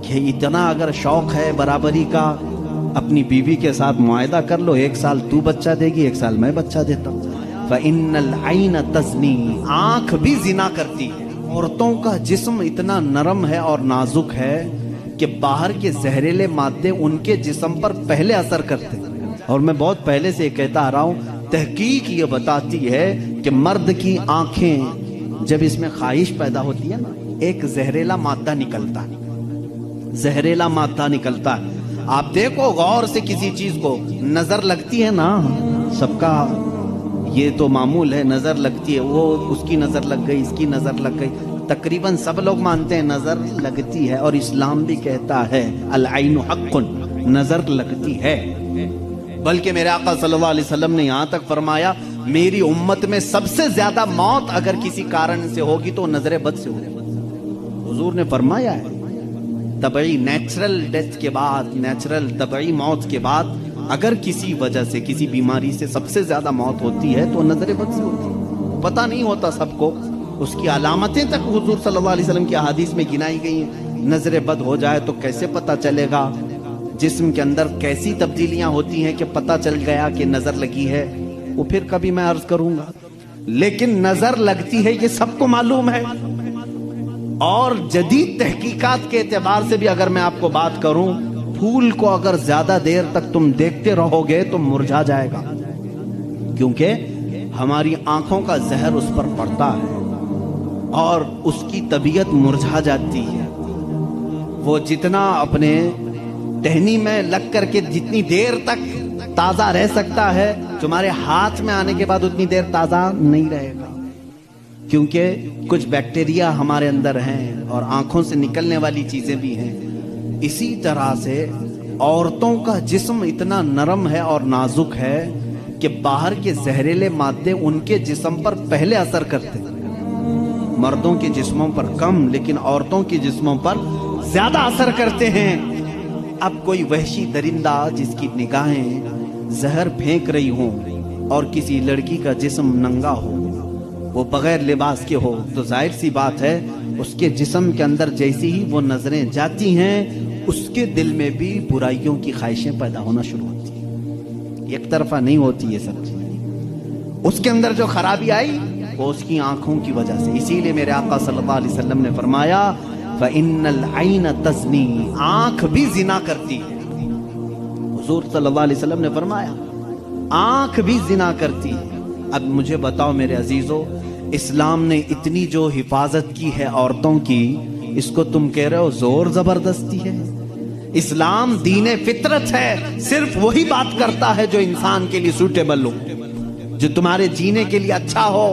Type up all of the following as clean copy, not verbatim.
کہ اتنا اگر شوق ہے برابری کا، اپنی بیوی کے ساتھ معاہدہ کر لو، 1 سال تو بچہ دے گی، 1 سال میں بچہ دیتا ہوں۔ فَإِنَّ الْعَيْنَ تَزْنِي، آنکھ بھی زنا کرتی ہے۔ عورتوں کا جسم اتنا نرم ہے اور نازک ہے کہ باہر کے زہریلے مادے ان کے جسم پر پہلے اثر کرتے ہیں۔ اور میں بہت پہلے سے کہتا آ رہا ہوں، تحقیق یہ بتاتی ہے کہ مرد کی آنکھیں جب اس میں خواہش پیدا ہوتی ہے نا، ایک زہریلا مادہ نکلتا ہے، زہریلا مادہ نکلتا ہے۔ آپ دیکھو غور سے کسی چیز کو، نظر لگتی ہے نا، سب کا یہ تو معمول ہے، نظر لگتی ہے، وہ اس کی نظر لگ گئی، اس کی نظر لگ گئی، تقریباً سب لوگ مانتے ہیں نظر لگتی ہے، اور اسلام بھی کہتا ہے العین حق، نظر لگتی ہے۔ بلکہ میرے آقا صلی اللہ علیہ وسلم نے یہاں تک فرمایا، میری امت میں سب سے زیادہ موت اگر کسی کارن سے ہوگی تو نظر بد سے ہوگی۔ حضور نے فرمایا ہے طبعی نیچرل ڈیتھ کے بعد، نیچرل طبعی موت کے بعد اگر کسی وجہ سے، کسی بیماری سے سب سے زیادہ موت ہوتی ہے تو نظر بد سے ہوتی ہے۔ پتہ نہیں ہوتا سب کو، اس کی علامتیں تک حضور صلی اللہ علیہ وسلم کی احادیث میں گنائی گئی ہیں۔ نظر بد ہو جائے تو کیسے پتہ چلے گا؟ جسم کے اندر کیسی تبدیلیاں ہوتی ہیں کہ پتہ چل گیا کہ نظر لگی ہے، وہ پھر کبھی میں عرض کروں گا۔ لیکن نظر لگتی ہے یہ سب کو معلوم ہے، اور جدید تحقیقات کے اعتبار سے بھی اگر میں آپ کو بات کروں، پھول کو اگر زیادہ دیر تک تم دیکھتے رہو گے تو مرجھا جائے گا، کیونکہ ہماری آنکھوں کا زہر اس پر پڑتا ہے اور اس کی طبیعت مرجھا جاتی ہے۔ وہ جتنا اپنے ٹہنی میں لگ کر کے جتنی دیر تک تازہ رہ سکتا ہے، تمہارے ہاتھ میں آنے کے بعد اتنی دیر تازہ نہیں رہے گا، کیونکہ کچھ بیکٹیریا ہمارے اندر ہیں اور آنکھوں سے نکلنے والی چیزیں بھی ہیں۔ اسی طرح سے عورتوں کا جسم اتنا نرم ہے اور نازک ہے کہ باہر کے زہریلے مادے ان کے جسم پر پہلے اثر کرتے ہیں۔ مردوں کے جسموں پر کم، لیکن عورتوں کے جسموں پر زیادہ اثر کرتے ہیں۔ اب کوئی وحشی درندہ جس کی نگاہیں زہر پھینک رہی ہوں اور کسی لڑکی کا جسم ننگا ہو، وہ بغیر لباس کے ہو، تو ظاہر سی بات ہے اس کے جسم کے اندر جیسی ہی وہ نظریں جاتی ہیں، اس کے دل میں بھی برائیوں کی خواہشیں پیدا ہونا شروع ہوتی ہیں۔ ایک طرفہ نہیں ہوتی یہ سب چیزیں، اس کے اندر جو خرابی آئی وہ اس کی آنکھوں کی وجہ سے۔ اسی لیے میرے آقا صلی اللہ علیہ وسلم نے فرمایا فَإِنَّ الْعَيْنَ تَزْنِي، آنکھ بھی زنا کرتی ہے۔ حضور صلی اللہ علیہ وسلم نے فرمایا آنکھ بھی زنا کرتی ہے۔ اب مجھے بتاؤ میرے عزیزو، اسلام نے اتنی جو حفاظت کی ہے عورتوں کی، اس کو تم کہہ رہے ہو زور زبردستی ہے؟ اسلام دین فطرت ہے، صرف وہی بات کرتا ہے جو انسان کے لیے سوٹیبل ہو، جو تمہارے جینے کے لیے اچھا ہو۔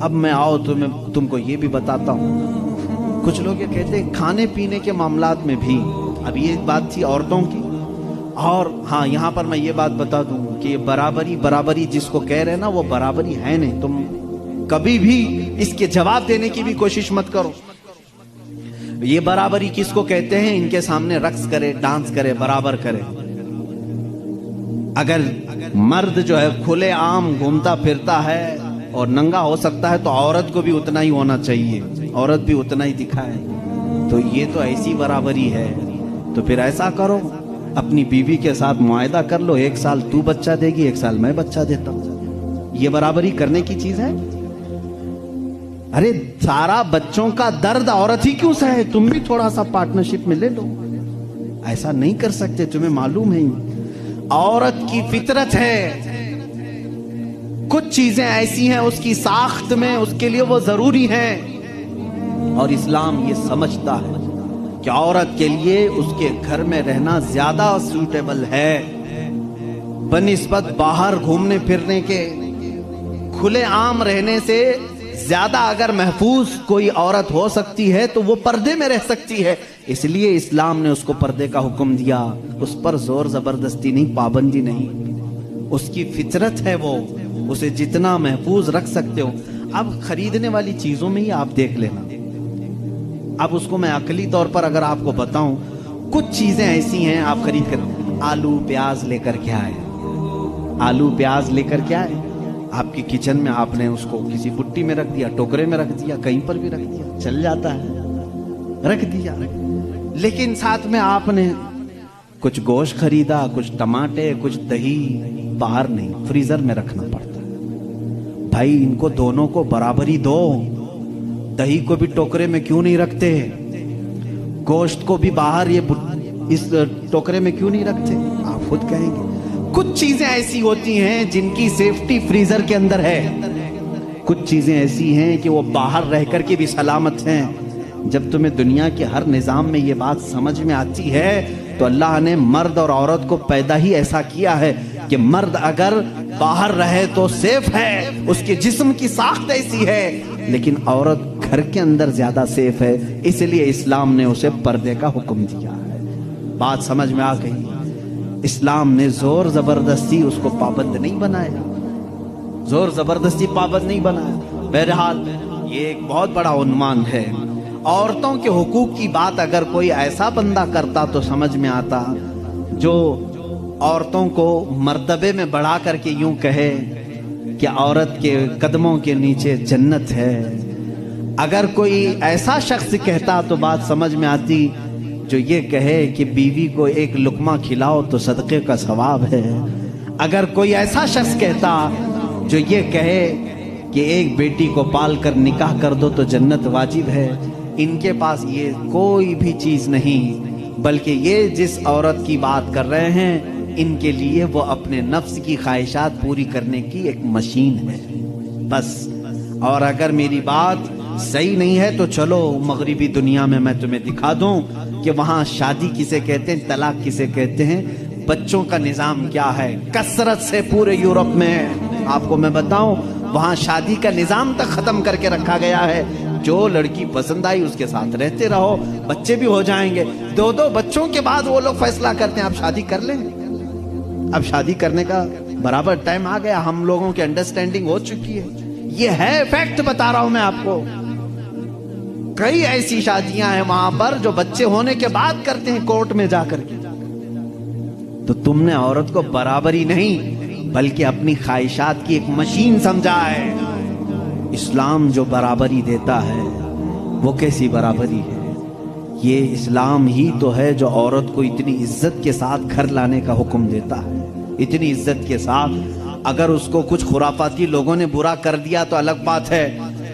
اب میں آؤ تو میں تم کو یہ بھی بتاتا ہوں، کچھ لوگ یہ کہتے ہیں کھانے پینے کے معاملات میں بھی، اب یہ بات تھی عورتوں کی، اور ہاں یہاں پر میں یہ بات بتا دوں کہ یہ برابری جس کو کہہ رہے ہیں نا، وہ برابری ہے نہیں۔ تم کبھی بھی اس کے جواب دینے کی بھی کوشش مت کرو۔ یہ برابری کس کو کہتے ہیں؟ ان کے سامنے رقص کرے، ڈانس کرے، برابر کرے۔ اگر مرد جو ہے کھلے عام گھومتا پھرتا ہے اور ننگا ہو سکتا ہے تو عورت کو بھی اتنا ہی ہونا چاہیے، عورت بھی اتنا ہی دکھائے، تو یہ تو ایسی برابری ہے۔ تو پھر ایسا کرو، اپنی بیوی کے ساتھ معاہدہ کر لو، 1 سال تو بچہ دے گی، 1 سال میں بچہ دیتا ہوں۔ یہ برابری کرنے کی چیز ہے؟ ارے سارا بچوں کا درد عورت ہی کیوں سہے؟ تم بھی تھوڑا سا پارٹنرشپ میں لے لو۔ ایسا نہیں کر سکتے، تمہیں معلوم ہے عورت کی فطرت ہے، کچھ چیزیں ایسی ہیں اس کی ساخت میں، اس کے لیے وہ ضروری ہیں، اور اسلام یہ سمجھتا ہے کہ عورت کے لیے اس کے گھر میں رہنا زیادہ سوٹیبل ہے بنسبت باہر گھومنے پھرنے کے۔ کھلے عام رہنے سے زیادہ اگر محفوظ کوئی عورت ہو سکتی ہے تو وہ پردے میں رہ سکتی ہے، اس لیے اسلام نے اس کو پردے کا حکم دیا۔ اس پر زور زبردستی نہیں، پابندی نہیں، اس کی فطرت ہے، وہ اسے جتنا محفوظ رکھ سکتے ہو۔ اب خریدنے والی چیزوں میں ہی آپ دیکھ لینا، اب اس کو میں عقلی طور پر اگر آپ کو بتاؤں، کچھ چیزیں ایسی ہیں آپ خرید کر، آلو پیاز لے کر کے آئے، آلو پیاز لے کر کے آئے، آپ کی کچن میں آپ نے اس کو کسی بٹی میں رکھ دیا، ٹوکرے میں رکھ دیا، کہیں پر بھی رکھ دیا، چل جاتا ہے، رکھ دیا۔ لیکن ساتھ میں آپ نے کچھ گوشت خریدا، کچھ ٹماٹے، کچھ دہی، باہر نہیں، فریزر میں رکھنا پڑتا ہے۔ بھائی ان کو دونوں کو برابری دو، دہی کو بھی ٹوکرے میں کیوں نہیں رکھتے، گوشت کو بھی باہر اس ٹوکرے میں کیوں نہیں رکھتے؟ آپ خود کہیں گے کچھ چیزیں ایسی ہوتی ہیں جن کی سیفٹی فریزر کے اندر ہے، کچھ چیزیں ایسی ہیں کہ وہ باہر رہ کر کے بھی سلامت ہیں۔ جب تمہیں دنیا کے ہر نظام میں یہ بات سمجھ میں آتی ہے تو اللہ نے مرد اور عورت کو پیدا ہی ایسا کیا ہے کہ مرد اگر باہر رہے تو سیف ہے، اس کے جسم کی ساخت ایسی ہے، لیکن عورت گھر کے اندر زیادہ سیف ہے، اس لیے اسلام نے اسے پردے کا حکم دیا ہے۔ بات سمجھ میں آ گئی؟ اسلام نے زور زبردستی اس کو پابند نہیں بنایا، زور زبردستی پابند نہیں بنایا۔ بہرحال یہ ایک بہت بڑا عنوان ہے۔ عورتوں کے حقوق کی بات اگر کوئی ایسا بندہ کرتا تو سمجھ میں آتا جو عورتوں کو مرتبے میں بڑھا کر کے یوں کہے کہ عورت کے قدموں کے نیچے جنت ہے۔ اگر کوئی ایسا شخص کہتا تو بات سمجھ میں آتی جو یہ کہے کہ بیوی کو ایک لقمہ کھلاؤ تو صدقے کا ثواب ہے۔ اگر کوئی ایسا شخص کہتا جو یہ کہے کہ ایک بیٹی کو پال کر نکاح کر دو تو جنت واجب ہے، ان کے پاس یہ کوئی بھی چیز نہیں، بلکہ یہ جس عورت کی بات کر رہے ہیں ان کے لیے وہ اپنے نفس کی خواہشات پوری کرنے کی ایک مشین ہے بس۔ اور اگر میری بات صحیح نہیں ہے تو چلو مغربی دنیا میں میں تمہیں دکھا دوں کہ وہاں شادی کسے کہتے ہیں، طلاق کسے کہتے ہیں، بچوں کا نظام کیا ہے۔ کثرت سے پورے یورپ میں آپ کو میں بتاؤں وہاں شادی کا نظام تک ختم کر کے رکھا گیا ہے۔ جو لڑکی پسند آئی اس کے ساتھ رہتے رہو، بچے بھی ہو جائیں گے، 2 بچوں کے بعد وہ لوگ فیصلہ کرتے ہیں آپ شادی کر لیں۔ اب شادی کرنے کا برابر ٹائم آ گیا، ہم لوگوں کی انڈرسٹینڈنگ ہو چکی ہے، یہ ہے فیکٹ بتا رہا ہوں میں آپ کو۔ کئی ایسی شادیاں ہیں وہاں پر جو بچے ہونے کے بعد کرتے ہیں کورٹ میں جا کر کے۔ تو تم نے عورت کو برابری نہیں بلکہ اپنی خواہشات کی ایک مشین سمجھا ہے۔ اسلام جو برابری دیتا ہے وہ کیسی برابری ہے؟ یہ اسلام ہی تو ہے جو عورت کو اتنی عزت کے ساتھ گھر لانے کا حکم دیتا ہے، اتنی عزت کے ساتھ۔ اگر اس کو کچھ خرافاتی لوگوں نے برا کر دیا تو الگ بات ہے،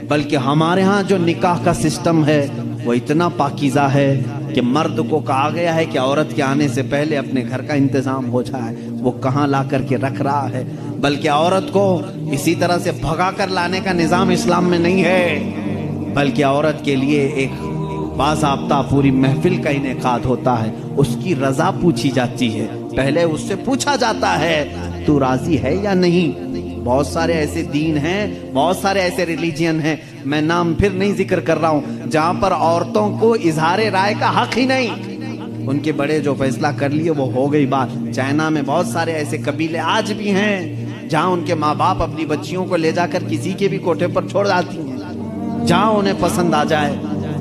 بلکہ ہمارے ہاں جو نکاح کا سسٹم ہے وہ اتنا پاکیزہ ہے کہ مرد کو کہا گیا ہے کہ عورت کے آنے سے پہلے اپنے گھر کا انتظام ہو جائے، وہ کہاں لا کر کے رکھ رہا ہے۔ بلکہ عورت کو اسی طرح سے بھگا کر لانے کا نظام اسلام میں نہیں ہے، بلکہ عورت کے لیے ایک باضابطہ پوری محفل کا انعقاد ہوتا ہے، اس کی رضا پوچھی جاتی ہے، پہلے اس سے پوچھا جاتا ہے تو راضی ہے یا نہیں۔ بہت سارے ایسے دین ہیں، بہت سارے ایسے ریلیجین ہیں، میں نام پھر نہیں ذکر کر رہا ہوں، جہاں پر عورتوں کو اظہار رائے کا حق ہی نہیں، ان کے بڑے جو فیصلہ کر لیے وہ ہو گئی بات۔ چائنا میں بہت سارے ایسے قبیلے آج بھی ہیں جہاں ان کے ماں باپ اپنی بچیوں کو لے جا کر کسی کے بھی کوٹھے پر چھوڑ جاتی ہیں جہاں انہیں پسند آ جائے۔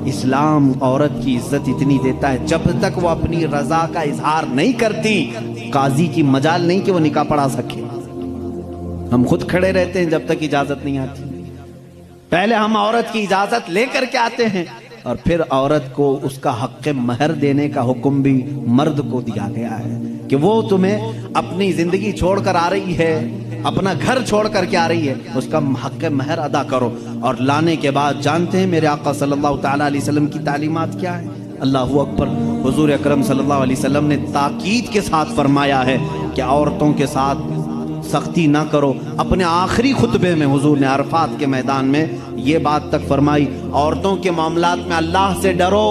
اسلام عورت کی عزت اتنی دیتا ہے جب تک وہ اپنی رضا کا اظہار نہیں کرتی قاضی کی مجال نہیں کہ وہ نکاح پڑھا سکے۔ ہم خود کھڑے رہتے ہیں جب تک اجازت نہیں آتی، پہلے ہم عورت کی اجازت لے کر کے آتے ہیں اور پھر عورت کو اس کا حق مہر دینے کا حکم بھی مرد کو دیا گیا ہے کہ وہ تمہیں اپنی زندگی چھوڑ کر آ رہی ہے، اپنا گھر چھوڑ کر کے آ رہی ہے، اس کا حق مہر ادا کرو۔ اور لانے کے بعد جانتے ہیں میرے آقا صلی اللہ تعالیٰ علیہ وسلم کی تعلیمات کیا ہے؟ اللہ اکبر۔ حضور اکرم صلی اللہ علیہ وسلم نے تاکید کے ساتھ فرمایا ہے کہ عورتوں کے ساتھ سختی نہ کرو۔ اپنے آخری خطبے میں حضور نے عرفات کے میدان میں یہ بات تک فرمائی، عورتوں کے معاملات میں اللہ سے ڈرو،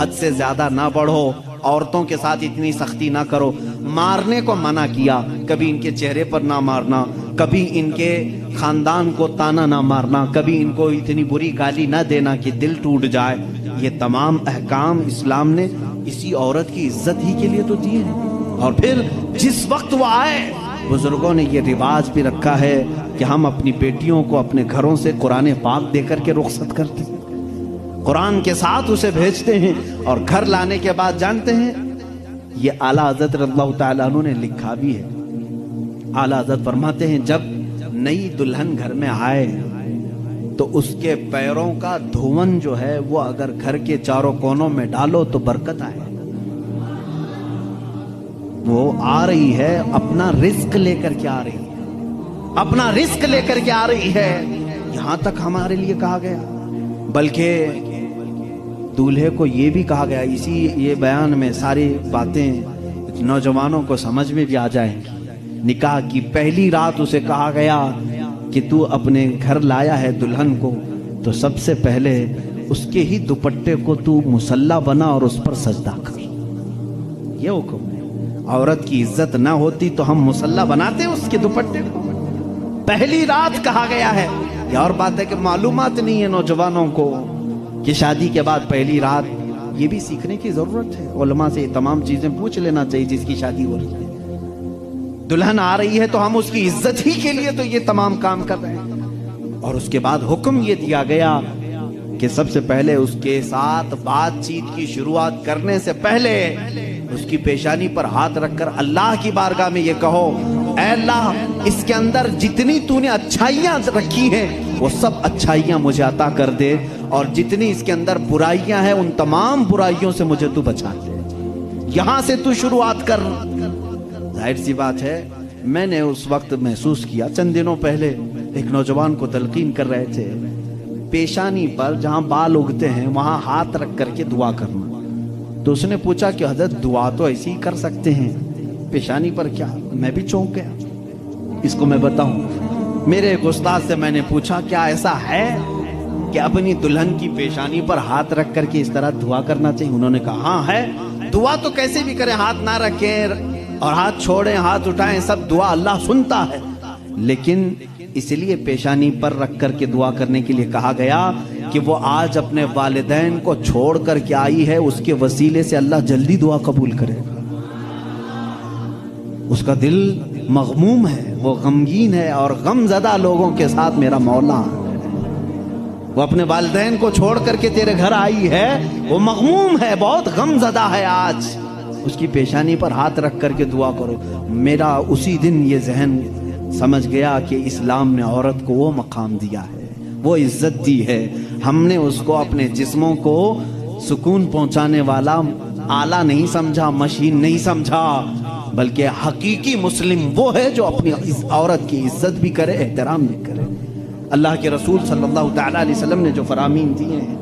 حد سے زیادہ نہ بڑھو، عورتوں کے ساتھ اتنی سختی نہ کرو۔ مارنے کو منع کیا، کبھی ان کے چہرے پر نہ مارنا، کبھی ان کے خاندان کو تانا نہ مارنا، کبھی ان کو اتنی بری گالی نہ دینا کہ دل ٹوٹ جائے۔ یہ تمام احکام اسلام نے اسی عورت کی عزت ہی کے لیے تو دیے ہیں۔ اور پھر جس وقت وہ آئے، بزرگوں نے یہ رواج بھی رکھا ہے کہ ہم اپنی بیٹیوں کو اپنے گھروں سے قرآن پاک دے کر کے رخصت کرتے ہیں، قرآن کے ساتھ اسے بھیجتے ہیں، اور گھر لانے کے بعد جانتے ہیں یہ اعلیٰ حضرت رضی اللہ تعالیٰ عنہ نے لکھا بھی ہے۔ اعلیٰ حضرت فرماتے ہیں جب نئی دلہن گھر میں آئے تو اس کے پیروں کا دھون جو ہے وہ اگر گھر کے چاروں کونوں میں ڈالو تو برکت آئے، وہ آ رہی ہے اپنا رزق لے کر کے آ رہی ہے، اپنا رزق لے کر کے آ رہی ہے، یہاں تک ہمارے لیے کہا گیا۔ بلکہ دولہے کو یہ بھی کہا گیا، اسی یہ بیان میں ساری باتیں نوجوانوں کو سمجھ میں بھی آ جائیں گی۔ نکاح کی پہلی رات اسے کہا گیا کہ تو اپنے گھر لایا ہے دلہن کو، تو سب سے پہلے اس کے ہی دوپٹے کو تو مصلی بنا اور اس پر سجدہ کر۔ یہ حکم ہے۔ عورت کی عزت نہ ہوتی تو ہم مصلی بناتے اس کے دوپٹے کو؟ پہلی رات کہا گیا ہے۔ یہ اور بات ہے کہ معلومات نہیں ہے نوجوانوں کو کہ شادی کے بعد پہلی رات، یہ بھی سیکھنے کی ضرورت ہے۔ علماء سے یہ تمام چیزیں پوچھ لینا چاہیے جس کی شادی ہو رہی ہے۔ دلہن آ رہی ہے تو ہم اس کی عزت ہی کے لیے تو یہ تمام کام کر رہے ہیں۔ اور اس کے بعد حکم یہ دیا گیا کہ سب سے پہلے اس کے ساتھ بات چیت کی شروعات کرنے سے پہلے اس کی پیشانی پر ہاتھ رکھ کر اللہ کی بارگاہ میں یہ کہو، اے اللہ، اس کے اندر جتنی تو نے اچھائیاں رکھی ہیں وہ سب اچھائیاں مجھے عطا کر دے، اور جتنی اس کے اندر برائیاں ہیں ان تمام برائیوں سے مجھے تو بچا دے۔ یہاں سے تو شروعات کر۔ ظاہر سی بات ہے، میں نے اس وقت محسوس کیا، چند دنوں پہلے ایک نوجوان کو تلقین کر رہے تھے، پیشانی پر جہاں بال اگتے ہیں وہاں ہاتھ رکھ کر کے دعا کرنا۔ تو اس نے پوچھا کہ حضرت دعا تو ایسی ہی کر سکتے ہیں، پیشانی پر کیا؟ میں بھی چونک گیا۔ اس کو میں بتاؤں، میرے ایک استاد سے میں نے پوچھا کیا ایسا ہے کہ اپنی دلہن کی پیشانی پر ہاتھ رکھ کر کے اس طرح دعا کرنا چاہیے؟ انہوں نے کہا ہاں ہے۔ دعا تو کیسے بھی کریں، ہاتھ نہ رکھیں اور ہاتھ چھوڑیں، ہاتھ اٹھائیں، سب دعا اللہ سنتا ہے، لیکن اس لیے پیشانی پر رکھ کر کے دعا کرنے کے لیے کہا گیا کہ وہ آج اپنے والدین کو چھوڑ کر کے آئی ہے، اس کے وسیلے سے اللہ جلدی دعا قبول کرے گا۔ اس کا دل مغموم ہے، وہ غمگین ہے، اور غم زدہ لوگوں کے ساتھ میرا مولا ہے۔ وہ اپنے والدین کو چھوڑ کر کے تیرے گھر آئی ہے، وہ مغموم ہے، بہت غم زدہ ہے۔ آج اس کی پیشانی پر ہاتھ رکھ کر کے دعا کرو۔ میرا اسی دن یہ ذہن سمجھ گیا کہ اسلام نے عورت کو وہ مقام دیا ہے، وہ عزت دی ہے۔ ہم نے اس کو اپنے جسموں کو سکون پہنچانے والا آلہ نہیں سمجھا، مشین نہیں سمجھا، بلکہ حقیقی مسلم وہ ہے جو اپنی عورت کی عزت بھی کرے، احترام بھی کرے۔ اللہ کے رسول صلی اللہ تعالیٰ علیہ وسلم نے جو فرامین دیے ہیں،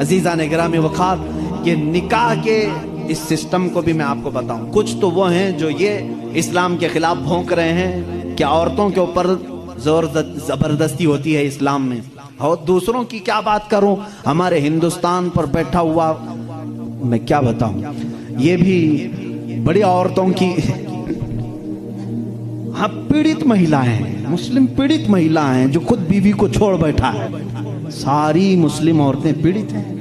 عزیزان گرامی وقار، کہ نکاح کے اس سسٹم کو بھی میں آپ کو بتاؤں۔ کچھ تو وہ ہیں جو یہ اسلام کے خلاف بھونک رہے ہیں کہ عورتوں کے اوپر زور زبردستی ہوتی ہے اسلام میں، اور دوسروں کی کیا بات کروں، ہمارے ہندوستان پر بیٹھا ہوا میں کیا بتاؤں، یہ بھی بڑی عورتوں کی ہاں پیڑت مہیلائیں ہیں، مسلم پیڑت مہیلائیں ہیں جو خود بیوی کو چھوڑ بیٹھا ہے۔ ساری مسلم عورتیں پیڑت ہیں۔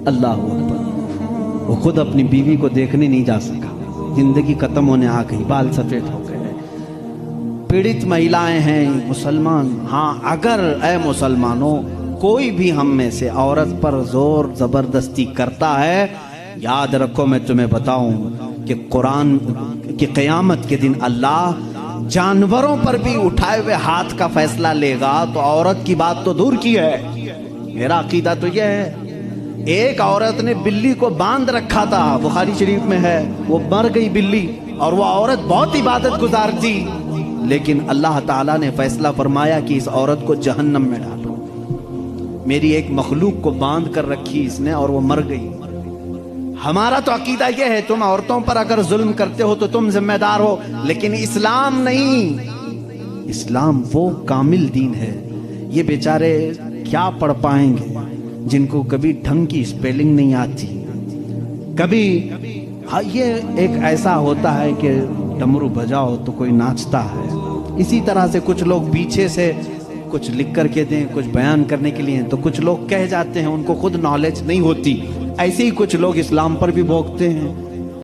اللہ اکبر۔ وہ خود اپنی بیوی کو دیکھنے نہیں جا سکا، زندگی ختم ہونے آ گئی، بال سفید ہو گئے، پیڑت مہیلائیں ہیں مسلمان۔ ہاں اگر اے مسلمانوں کوئی بھی ہم میں سے عورت پر زور زبردستی کرتا ہے، یاد رکھو میں تمہیں بتاؤں کہ قرآن کی قیامت کے دن اللہ جانوروں پر بھی اٹھائے ہوئے ہاتھ کا فیصلہ لے گا، تو عورت کی بات تو دور کی ہے۔ میرا عقیدہ تو یہ ہے، ایک عورت نے بلی کو باندھ رکھا تھا، بخاری شریف میں ہے، وہ مر گئی بلی، اور وہ عورت بہت عبادت گزار تھی، لیکن اللہ تعالیٰ نے فیصلہ فرمایا کہ اس عورت کو جہنم میں ڈالو۔ میری ایک مخلوق کو باندھ کر رکھی اس نے اور وہ مر گئی۔ ہمارا تو عقیدہ یہ ہے، تم عورتوں پر اگر ظلم کرتے ہو تو تم ذمہ دار ہو، لیکن اسلام نہیں۔ اسلام وہ کامل دین ہے۔ یہ بیچارے کیا پڑھ پائیں گے جن کو کبھی ڈھنگ کی اسپیلنگ نہیں آتی، کبھی یہ ایک ایسا ہوتا ہے کہ ڈمرو بجاؤ تو کوئی ناچتا ہے، اسی طرح سے کچھ لوگ پیچھے سے کچھ لکھ کر کے دیں، کچھ بیان کرنے کے لیے، تو کچھ لوگ کہہ جاتے ہیں، ان کو خود نالج نہیں ہوتی۔ ایسے ہی کچھ لوگ اسلام پر بھی بھونکتے ہیں،